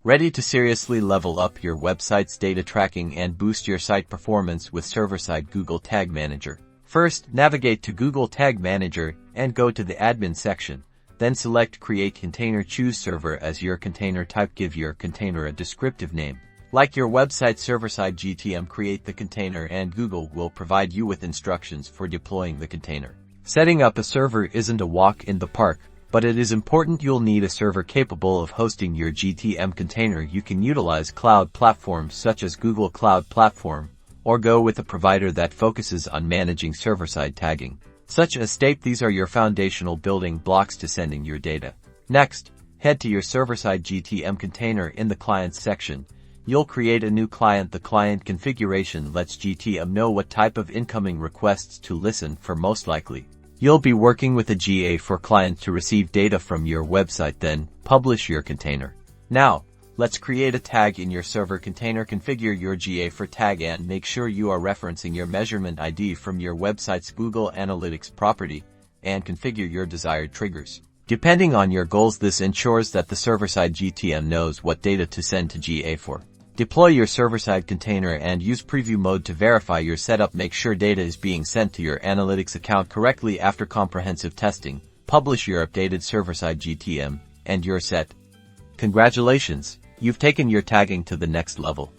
Ready to seriously level up your website's data tracking and boost your site performance with server-side Google Tag Manager? First, navigate to Google Tag Manager and go to the Admin section. Then select Create Container. Choose Server as your container type. Give your container a descriptive name. Like your website server-side GTM, create the container and Google will provide you with instructions for deploying the container. Setting up a server isn't a walk in the park, but it is important. You'll need a server capable of hosting your GTM container. You can utilize cloud platforms such as Google Cloud Platform, or go with a provider that focuses on managing server-side tagging, such as Stape. These are your foundational building blocks to sending your data. Next, head to your server-side GTM container. In the Clients section, you'll create a new client. The client configuration lets GTM know what type of incoming requests to listen for. Most likely, you'll be working with a GA4 client to receive data from your website. Then, publish your container. Now, let's create a tag in your server container. Configure your GA4 tag and make sure you are referencing your measurement ID from your website's Google Analytics property, and configure your desired triggers. Depending on your goals, this ensures that the server-side GTM knows what data to send to GA4. Deploy your server-side container and use preview mode to verify your setup. Make sure data is being sent to your analytics account correctly. After comprehensive testing, publish your updated server-side GTM, and you're set. Congratulations, you've taken your tagging to the next level.